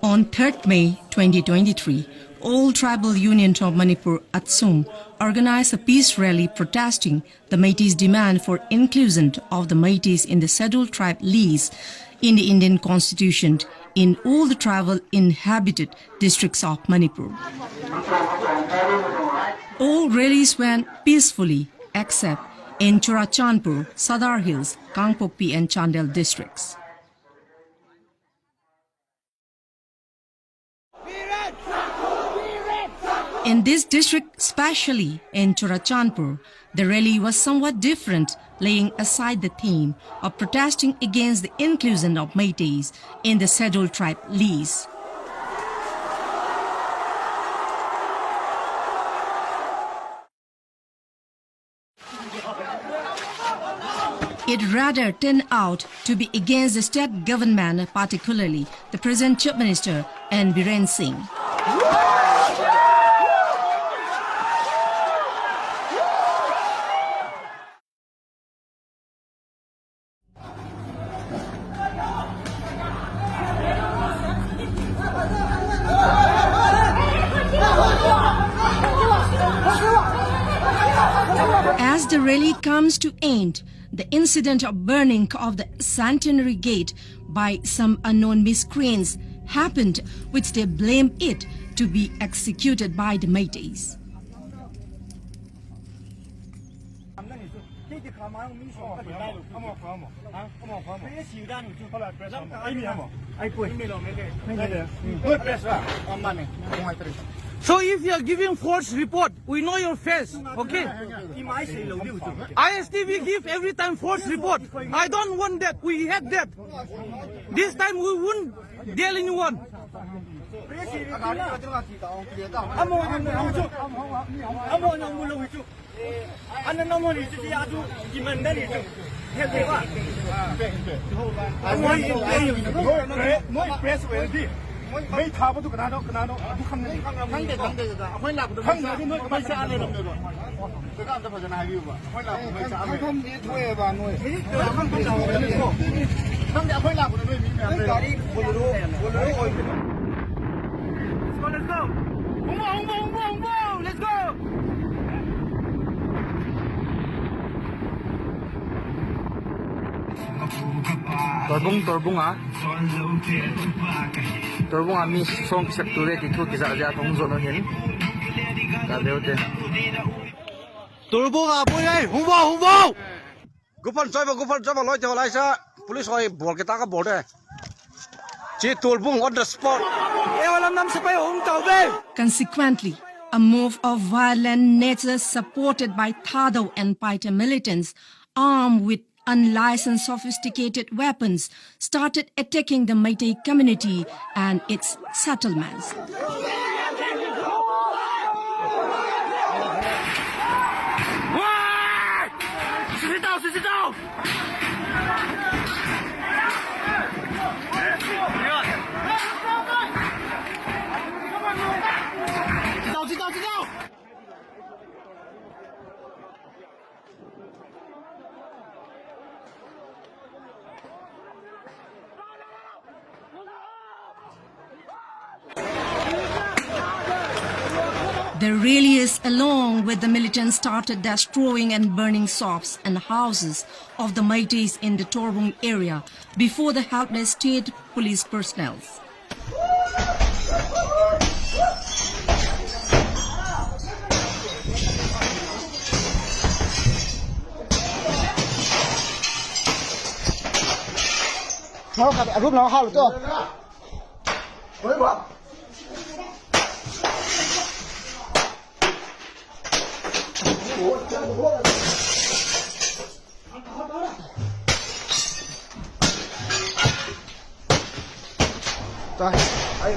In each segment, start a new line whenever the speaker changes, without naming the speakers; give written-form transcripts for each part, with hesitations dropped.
On 3rd May 2023, all tribal unions of Manipur Atsum organized a peace rally protesting the Meitei's demand for inclusion of the Meiteis in the scheduled tribe list in the Indian constitution in all the tribal inhabited districts of Manipur. All rallies went peacefully except in Churachandpur, Sadar Hills, Kangpokpi and Chandel districts. In this district, especially in Churachandpur, the rally was somewhat different, laying aside the theme of protesting against the inclusion of Meiteis in the scheduled tribe list. It rather turned out to be against the state government, particularly the present Chief Minister and Biren Singh. As the rally comes to end, the incident of burning of the Centenary Gate by some unknown miscreants happened, which they blame it to be executed by the Meiteis.
So if you are giving false report, we know your face, okay? ISTV give every time false report. I don't want that. We had that. This time we won't deal anyone. Let's go. Let's go. Torbung ah. Torbung ami song sekture titu kisaja thong zono hin. Kadeote. Torbung apoy ai humbo. Gupon soy loi jawalai sa police oi bol kita ka borde. Chi torbung on the spot.
Consequently, a move of violent nature supported by Thado and Paita militants armed with unlicensed sophisticated weapons started attacking the Meitei community and its settlements.
Sit down!
The rallies, along with the militants, started destroying and burning shops and houses of the Meiteis in the Torbung area before the helpless state police personnel.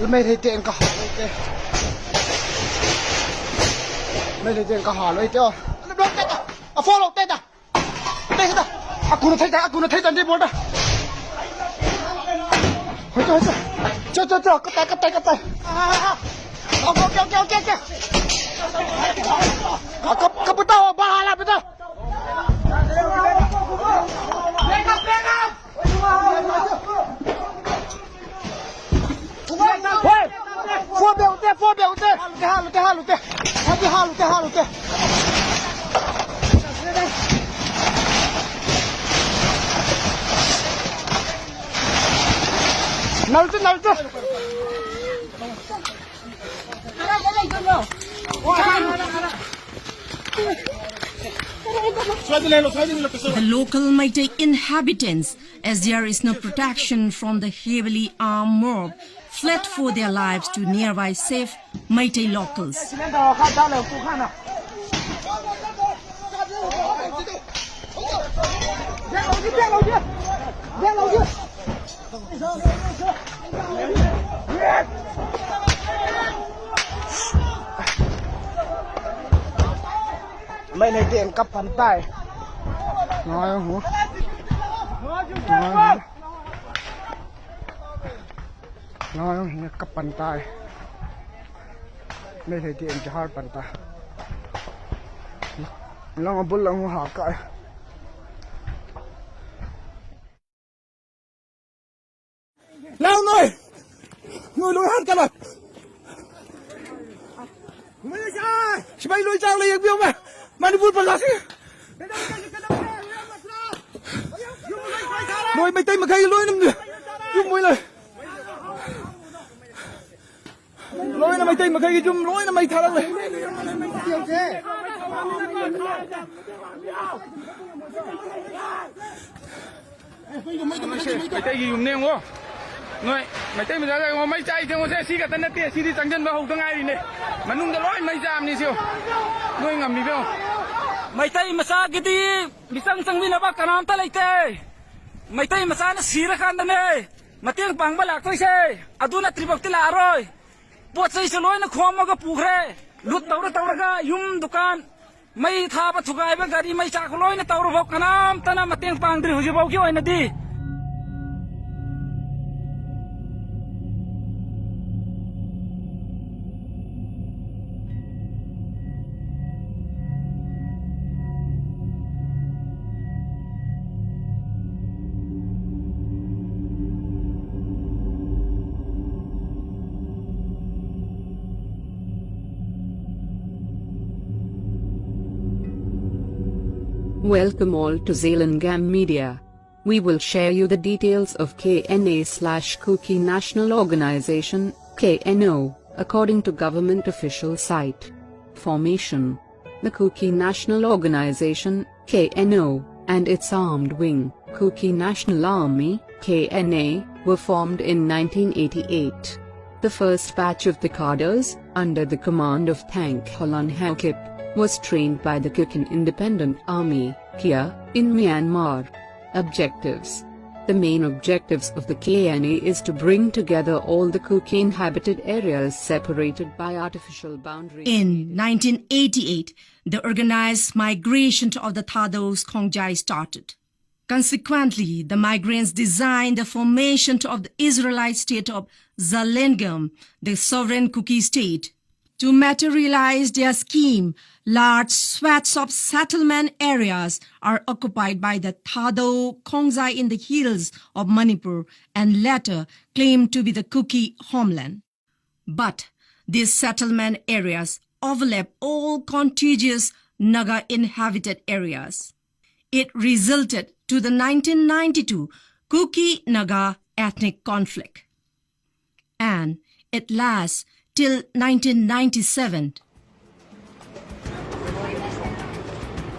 Mấy thầy tiền cả mấy thầy tiền cả hả lấy cho nó tên à follow tên à aku nó thấy tên đi bốn đó hồi cho cái tay ok cái bút tao ba là bút tao 4 bèo tê. Halute. Halute. Nalte.
The local Meitei inhabitants, as there is no protection from the heavily armed mob, fled for their lives to nearby safe Meitei locals.
Mấy này tiền cặp bàn tay. Nói hú. Nói cặp bàn tay. Mấy này tiền cho hai bàn tay. Long bút long học cãi.
Lao người lùi hết cả rồi. Chị bay lùi trang liền biết không? Manipur bằng gì? Lùi Meitei mà khai lùi nằm nữa. Chung mùi lời. Lùi là Meitei mà khai chung lùi là Meitei thả lắm này.
Meitei gì dùng nêm quá. Người Meitei mà ra đây mà mấy chạy thì nó sẽ xí cả tân đất xí đi trắng chân vào hậu tương ai đi này. Mà nung cái lối mấy giam đi siêu. Người ngầm đi không? Meitei mà sa cái đi bisang sang vina ba kanam ta leite. Meitei mà sa nó xí ra khan này. Mà tiếng bang ba lạc thôi xe. Aduna tribok tila rồi. Buat say sa lối nó khom mà cái pukre. Lut tàu ra ka yum dukan. May tha ba thugai ba gari may cha ko lối nó tàu ra kanam ta na mà tiếng bang dri hoji bau ki oi na di.
Welcome all to Zalangam Media. We will share you the details of KNA/Kuki National Organization, KNO, according to government official site. Formation. The Kuki National Organization, KNO, and its armed wing, Kuki National Army, KNA, were formed in 1988. The first batch of the cadres, under the command of Thank Holan Hakip, was trained by the Kuki Independent Army, here, in Myanmar. Objectives. The main objectives of the KNA is to bring together all the Kuki inhabited areas separated by artificial boundaries.
In 1988, the organized migration of the Thados Kongjai started. Consequently, the migrants designed the formation of the Israelite state of Zalangam, the sovereign Kuki state. To materialize their scheme, large swaths of settlement areas are occupied by the Thado Kongzai in the hills of Manipur and later claimed to be the Kuki homeland. But these settlement areas overlap all contiguous Naga inhabited areas. It resulted to the 1992 Kuki-Naga ethnic conflict. And it lasts till 1997.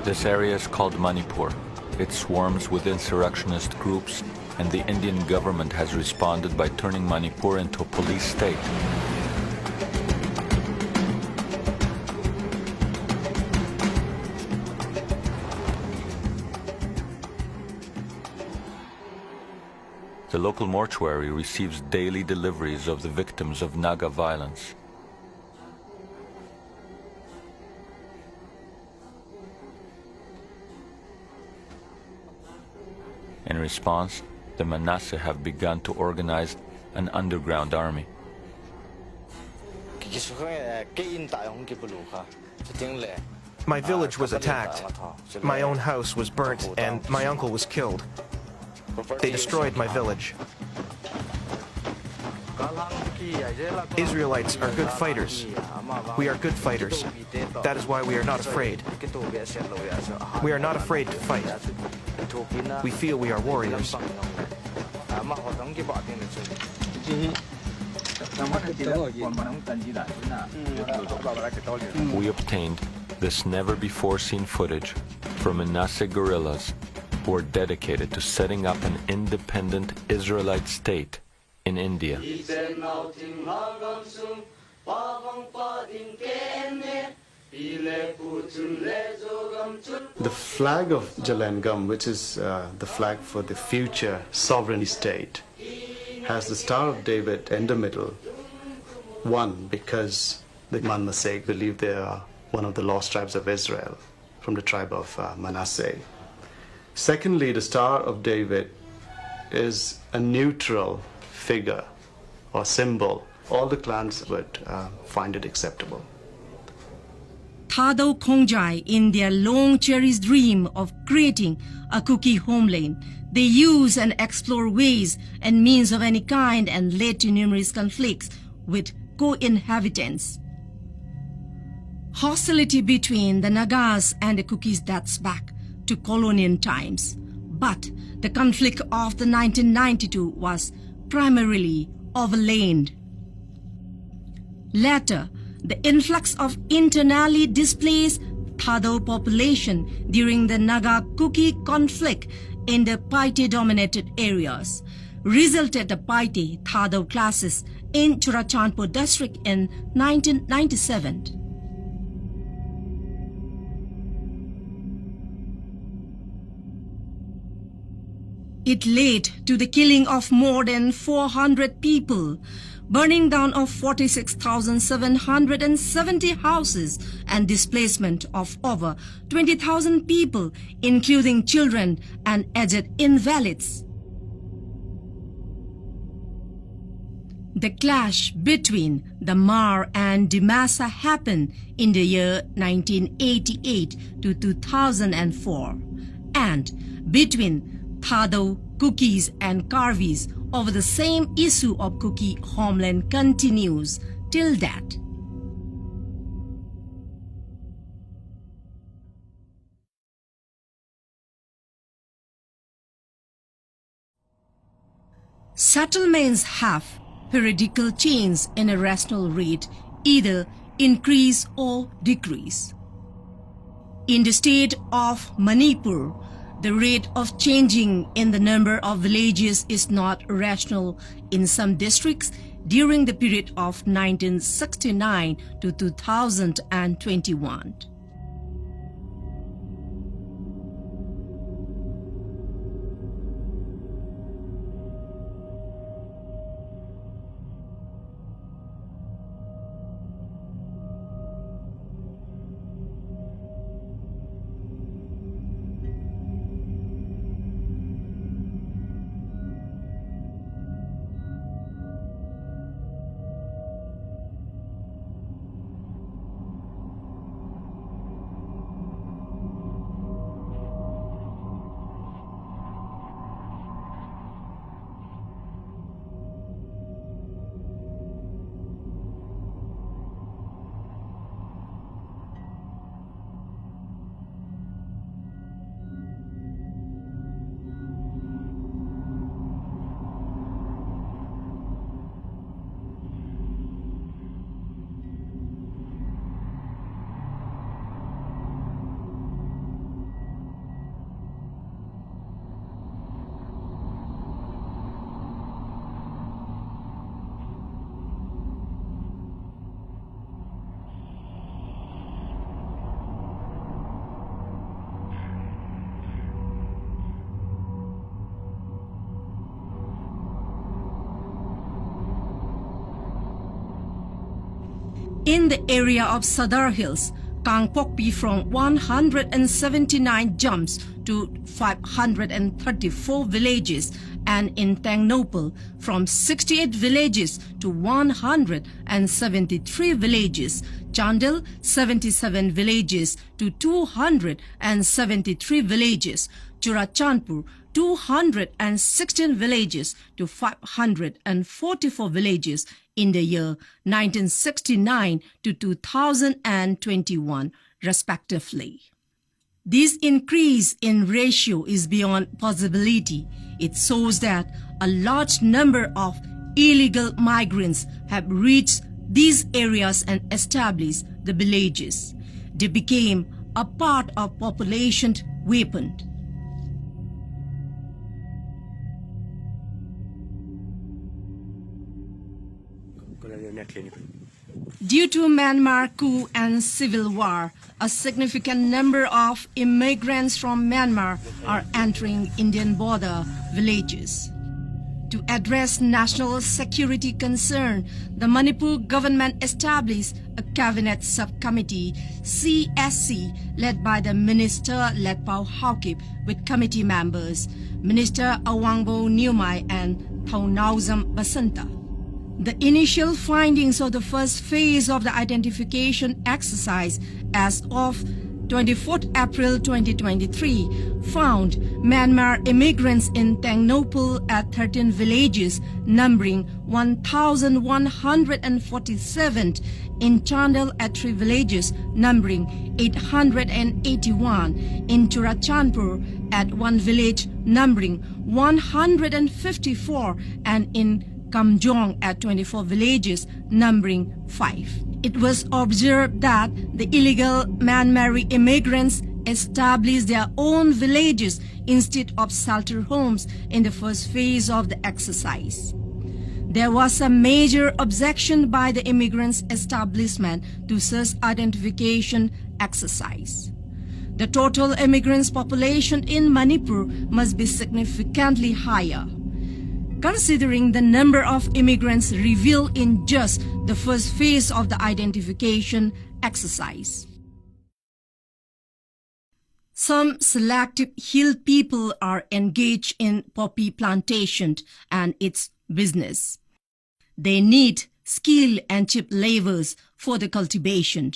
This area is called Manipur. It swarms with insurrectionist groups, and the Indian government has responded by turning Manipur into a police state. The local mortuary receives daily deliveries of the victims of Naga violence. In response, the Manasseh have begun to organize an underground army.
My village was attacked. My own house was burnt and my uncle was killed. They destroyed my village. Israelites are good fighters. We are good fighters. That is why we are not afraid. We are not afraid to fight. We feel we are warriors.
We obtained this never-before-seen footage from Manasseh guerrillas who are dedicated to setting up an independent Israelite state in India.
The flag of Jalangam, which is the flag for the future sovereign state, has the Star of David in the middle. One, because the Manasseh believe they are one of the lost tribes of Israel from the tribe of Manasseh. Secondly, the Star of David is a neutral figure or symbol. All the clans would find it acceptable.
Thado Kongjai, in their long-cherished dream of creating a Kuki homeland, they use and explore ways and means of any kind and led to numerous conflicts with co-inhabitants. Hostility between the Nagas and the Kukis dates back to colonial times, but the conflict of the 1992 was primarily over land. Later, the influx of internally displaced Thado population during the Naga-Kuki conflict in the Paite-dominated areas resulted the Paite-Thado classes in Churachandpur district in 1997. It led to the killing of more than 400 people, burning down of 46,770 houses and displacement of over 20,000 people, including children and aged invalids. The clash between the Mar and Dimasa happened in the year 1988 to 2004, and between Thado, Kukis and Karvis over the same issue of Kuki homeland continues till that. Settlements have periodical change in a rational rate, either increase or decrease. In the state of Manipur, the rate of changing in the number of villages is not rational in some districts during the period of 1969 to 2021. In the area of Sadar Hills, Kangpokpi from 179 jumps to 534 villages, and in Tangnopal from 68 villages to 173 villages, Chandel 77 villages to 273 villages, Churachandpur 216 villages to 544 villages in the year 1969 to 2021, respectively. This increase in ratio is beyond possibility. It shows that a large number of illegal migrants have reached these areas and established the villages. They became a part of population weapon. Due to Myanmar coup and civil war, a significant number of immigrants from Myanmar are entering Indian border villages. To address national security concern, the Manipur government established a cabinet subcommittee, CSC, led by the Minister Letpao Haukip with committee members, Minister Awangbo Nyumai and Thaunauzam Basanta. The initial findings of the first phase of the identification exercise as of 24th April 2023 found Myanmar immigrants in Tengnopal at 13 villages numbering 1,147, in Chandel at 3 villages numbering 881, in Churachandpur at 1 village numbering 154, and in Kamjong at 24 villages numbering 5. It was observed that the illegal Myanmar immigrants established their own villages instead of shelter homes in the first phase of the exercise. There was a major objection by the immigrants' establishment to such identification exercise. The total immigrants population in Manipur must be significantly higher, considering the number of immigrants revealed in just the first phase of the identification exercise. Some selective hill people are engaged in poppy plantation and its business. They need skilled and cheap laborers for the cultivation.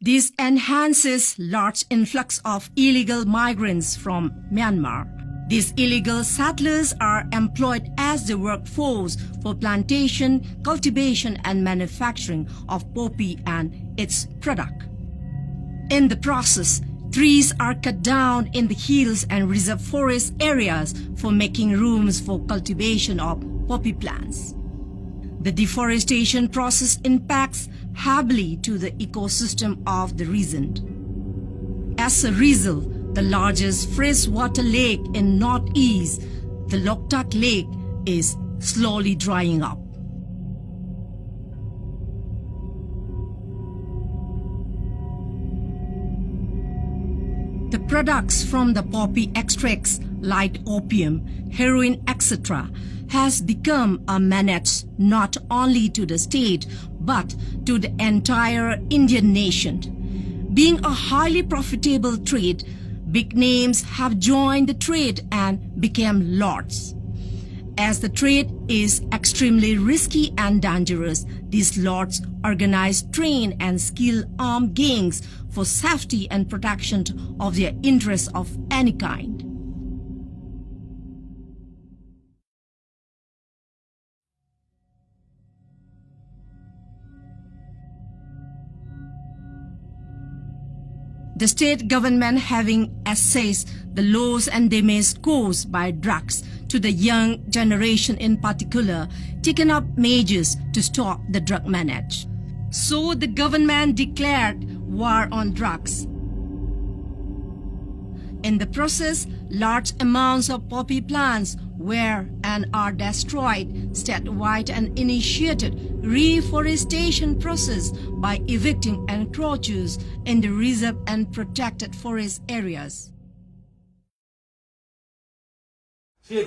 This enhances large influx of illegal migrants from Myanmar. These illegal settlers are employed as the workforce for plantation, cultivation and manufacturing of poppy and its product. In the process, trees are cut down in the hills and reserve forest areas for making rooms for cultivation of poppy plants. The deforestation process impacts heavily to the ecosystem of the region. As a result, the largest freshwater lake in northeast, the Loktak Lake, is slowly drying up. The products from the poppy extracts like opium, heroin, etc. has become a menace not only to the state but to the entire Indian nation. Being a highly profitable trade, big names have joined the trade and became lords. As the trade is extremely risky and dangerous, these lords organize, train and skill armed gangs for safety and protection of their interests of any kind. The state government, having assessed the loss and damage caused by drugs to the young generation in particular, taken up measures to stop the drug menace. So the government declared war on drugs. In the process, large amounts of poppy plants were and are destroyed statewide and initiated reforestation process by evicting encroachers in the reserve and protected forest areas. The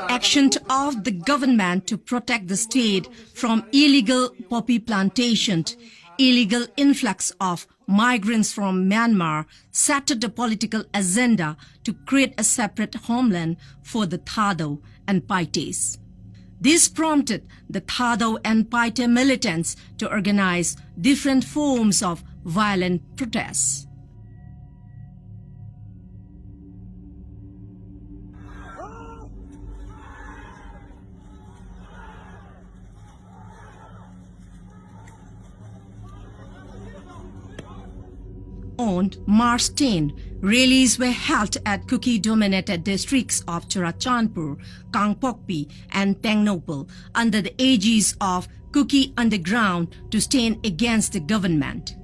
action of the government to protect the state from illegal poppy plantation, illegal influx of migrants from Myanmar, set the political agenda to create a separate homeland for the Thado and Paites. This prompted the Thado and Paite militants to organize different forms of violent protests. On March 10, rallies were held at Kuki-dominated districts of Churachandpur, Kangpokpi and Tengnopal under the aegis of Kuki Underground to stand against the government.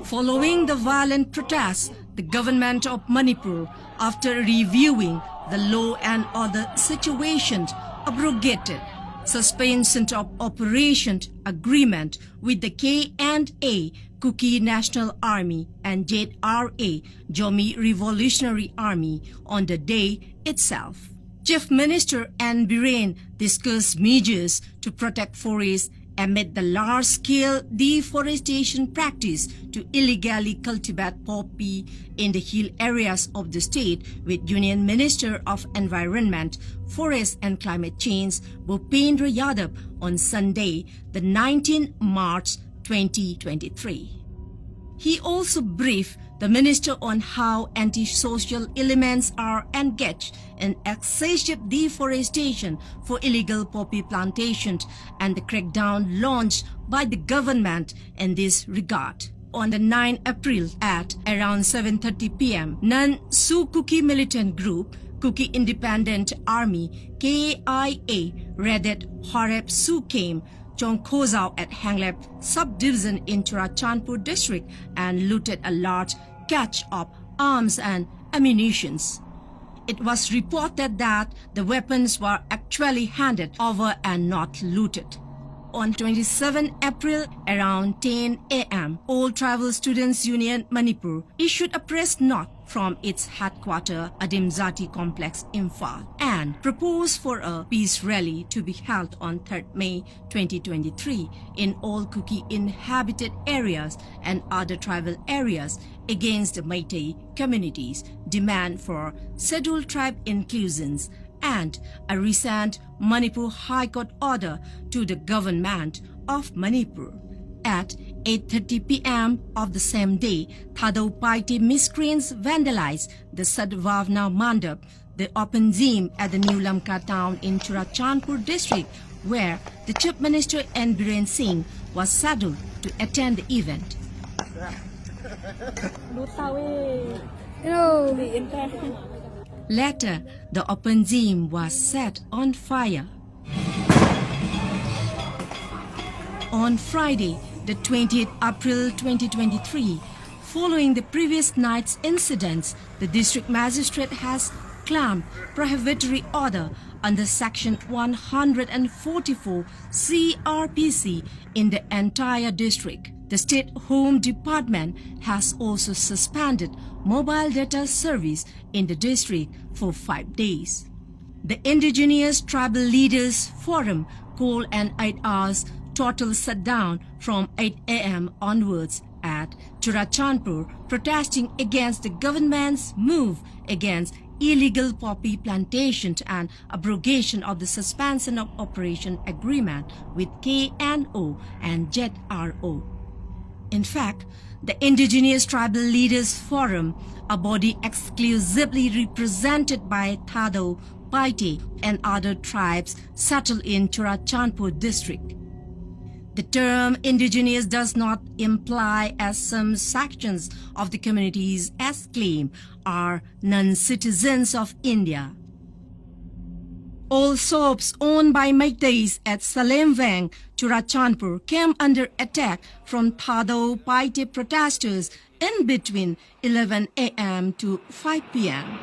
Following the violent protests, the government of Manipur, after reviewing the law and order situation, abrogated suspension of operation agreement with the K&A, Kuki National Army, and ZRA, Zomi Revolutionary Army, on the day itself. Chief Minister N. Biren discussed measures to protect forests amid the large-scale deforestation practice to illegally cultivate poppy in the hill areas of the state with Union Minister of Environment, Forest and Climate Change Bhupendra Yadav on Sunday, the 19th March 2023. He also briefed the minister on how anti-social elements are engaged in excessive deforestation for illegal poppy plantations and the crackdown launched by the government in this regard. On the 9th April at around 7:30 p.m., non-Kuki militant group Kuki Independent Army KIA raided Horeb Sukem, Chongkhozao at Hanglep subdivision in Churachandpur district and looted a large cache of arms and ammunitions. It was reported that the weapons were actually handed over and not looted. On 27 April around 10 a.m., All Tribal Students Union Manipur issued a press note from its headquarters Adimzati Complex, Imphal, and proposed for a peace rally to be held on 3rd May 2023 in all Kuki inhabited areas and other tribal areas against the Meitei Community's demand for scheduled tribe inclusions and a recent Manipur High Court order to the government of Manipur. At 8:30 p.m. of the same day, Thadau party miscreants vandalized the Sadvavna Mandap, the open gym at the New Lamka town in Churachandpur district, where the Chief Minister N. Biren Singh was scheduled to attend the event. Later, the open gym was set on fire. On Friday, the 20th April 2023, following the previous night's incidents, the district magistrate has claimed prohibitory order under Section 144 CRPC in the entire district. The State Home Department has also suspended mobile data service in the district for 5 days. The Indigenous Tribal Leaders Forum called an 8-hour total shutdown from 8 a.m. onwards at Churachandpur, protesting against the government's move against illegal poppy plantation and abrogation of the suspension of operation agreement with KNO and ZRO. In fact, the Indigenous Tribal Leaders Forum, a body exclusively represented by Thadau, Paite and other tribes settled in Churachandpur district. The term indigenous does not imply, as some sections of the communities as claim, are non-citizens of India. All shops owned by Meiteis at Salemvang, Churachandpur came under attack from Thadau Paite protesters in between 11 a.m. to 5 p.m.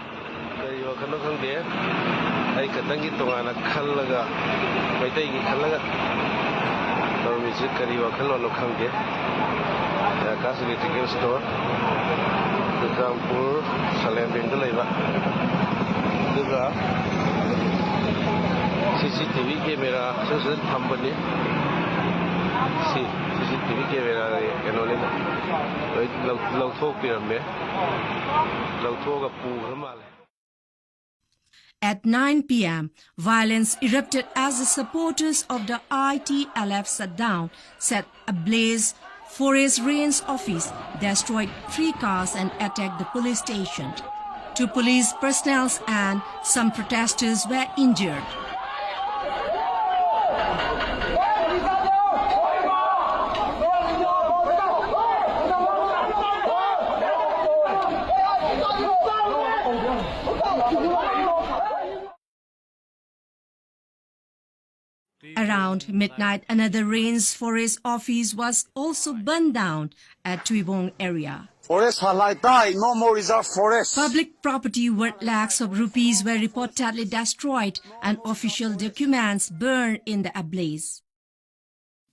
CCTV camera susun company CCTV camera kanone lau thok pirame lau thoka pu male.
At 9 p.m., violence erupted as the supporters of the ITLF shutdown set ablaze Forest Range office, destroyed 3 cars and attacked the police station. 2 police personnel and some protesters were injured. around midnight, another Rains Forest office was also burned down at Tuibong area.
Forest halai die, no more reserve forest.
Public property worth lakhs of rupees were reportedly destroyed and official documents burned in the ablaze.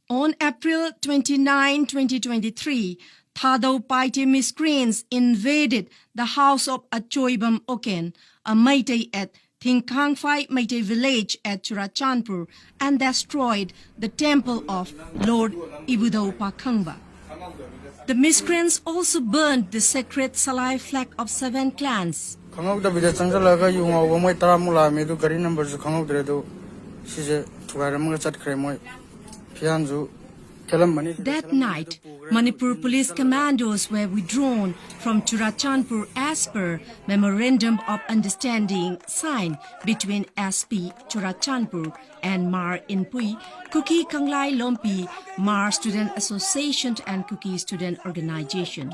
On April 29, 2023, Thado Paite miscreants invaded the house of Achoibam Oken, a Meitei at Thingkangphai Meitei village at Churachandpur, and destroyed the temple of Lord Ibudau Pakhangba. The miscreants also burned the sacred Salai flag of 7 clans. That night, Manipur police commandos were withdrawn from Churachandpur as per Memorandum of Understanding signed between SP Churachandpur and Mar Inpui, Kuki Kanglai Lompi, Mar Student Association and Kuki Student Organization.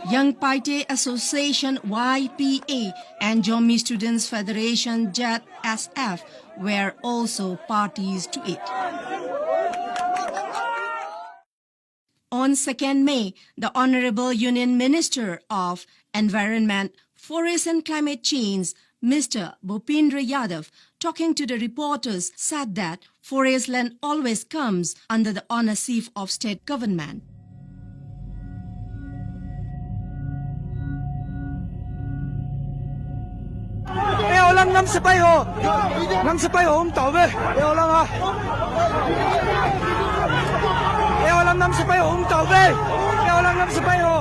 Young Paite Association YPA and Jomi Students Federation JET SF were also parties to it. On 2nd May, the Honorable Union Minister of Environment, Forest and Climate Change, Mr. Bhupendra Yadav, talking to the reporters, said that forest land always comes under the ownership of state government.
Nam sapay ho tao be eo lang ha eo lang nam sapay ho tao be eo lang nam sapay ho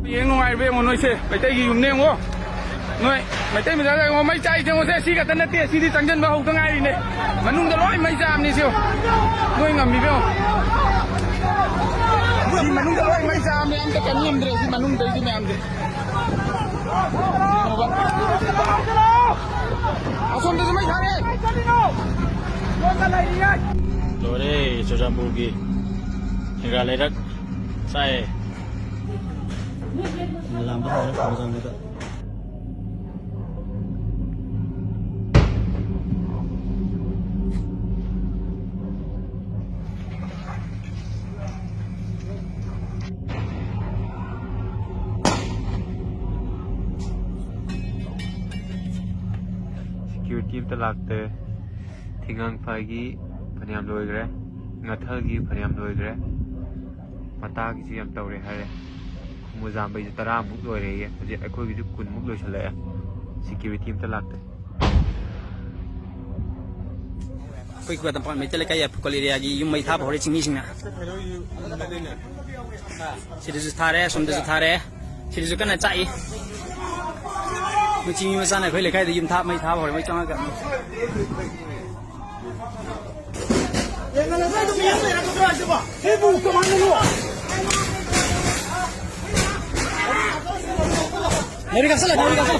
yeng ngai be mo noi se Meitei gi yum ne ngo noi Meitei ma ja ngo mai chai jeng se si ka tan te si di changjan ba ho ta ngai ne manung da loi mai jam ni siu noi ngam mi be si manung da loi mai jam ne am ta kan yem dre si manung dai di me am de
Lore Churachandpur Hingra Lerak Sai làm bắt đầu nó rằng người ta
Team talakte thingang phagi phaniam loi gre ngathal gi phaniam loi gre mata gi ji am tawre hare muzam bai 10 muk loi re ye je akhoi gi 10 muk loi chale security team talakte
koi ko tampan mai tele kaya phukali re gi yum mai tha bhore chingmi singna sidu thare somdu thare sidu kana chai mình chỉ mà này khơi lấy cái thì dùng tháp mấy tháp rồi mấy trong cái Dari kasih lah, dari kasih.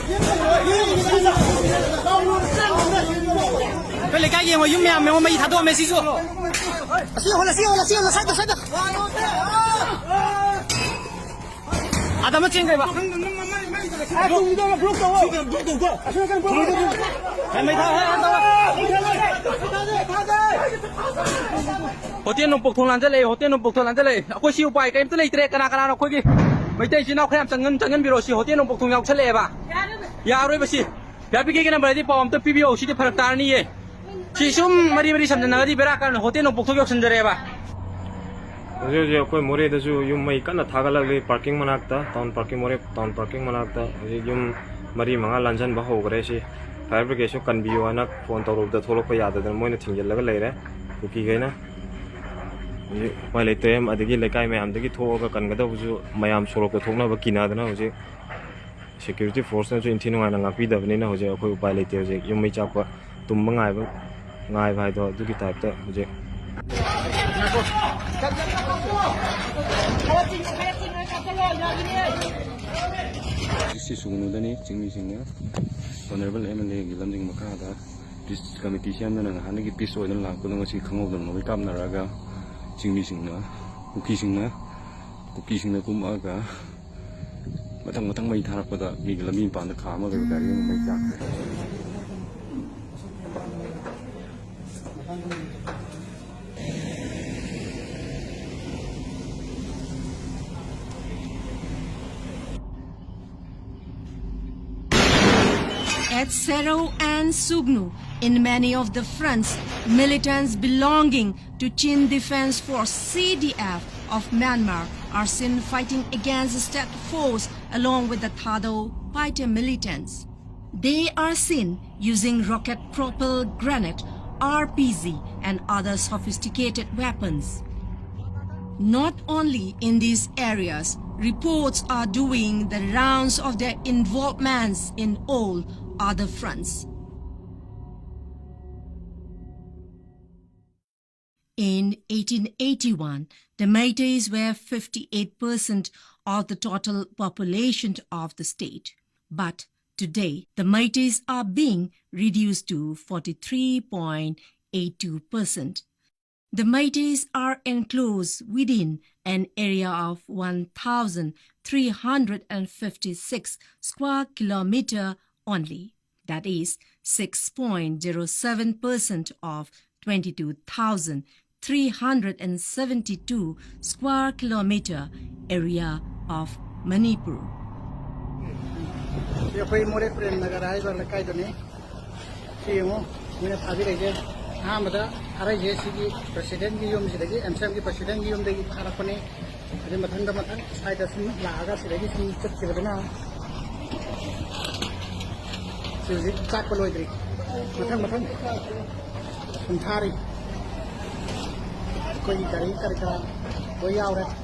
Khơi lấy cái gì mà dùng mèo mấy tháp đó mấy xí rồi. Siêu là sai được. À tao mới trên cái bà. Hồ tiên nông bộc thôn lan thế này, khôi siêu bài cái em thế này thế kana nó khôi gì, mấy tay chỉ nào khai em chẳng ngân bị rồi xí hồ tiên nông bộc thôn nhau thế này bà, ya rồi bác sĩ, bây giờ cái này bây giờ đi bảo tôi PBO xí đi phát tán đi, xí sum mari sampai nanti berak kan hồ tiên nông bộc thôn nhau sendiri bà.
Jadi aku mori itu yum mai kan thaga lagi parking manakta town parking manakta yum mari manga lanjan bahu kare si fire brigade kan biyo anak phone tawrub da tholok pa yada dan moina thingjal laga leire kuki gaina mai leite em adigi lekai me amdagi thoga kan gada buju mayam sorok da thokna ba kina dana hoje security force na jo intinu ngana ngapi da bani na hoje akoi upai leite hoje yum mai chakwa tum ngai bhai do duki type ta hoje
Sisi sungunudani cingmi singnya honorable MLA gilam jing makada peace committee siam na nga hanagi peace oil la ko ngasi khangau dan noi kam naraga cingmi singna kuki singna kum aga ꯃꯊꯪ ꯃꯩ ꯊꯥꯔꯛꯄꯗ ꯃꯤꯒꯤ ꯂꯝꯕꯤ ꯃꯄꯥꯟꯗ ꯈꯥꯝꯃꯒ ꯒꯥꯔꯤ ꯑꯃ ꯃꯩ ꯆꯥꯛꯈ꯭ꯔꯦ
At Sero and Sugnu, in many of the fronts, militants belonging to Chin Defense Force CDF of Myanmar are seen fighting against the state force along with the Thado Paite militants. They are seen using rocket-propelled grenade, RPG and other sophisticated weapons. Not only in these areas, reports are doing the rounds of their involvements in all other fronts. In 1881, the Meiteis were 58% of the total population of the state. But today, the Meiteis are being reduced to 43.82%. The Meiteis are enclosed within an area of 1,356 square kilometer only. That is 6.07% of 22,372 square kilometer area of Manipur.
President President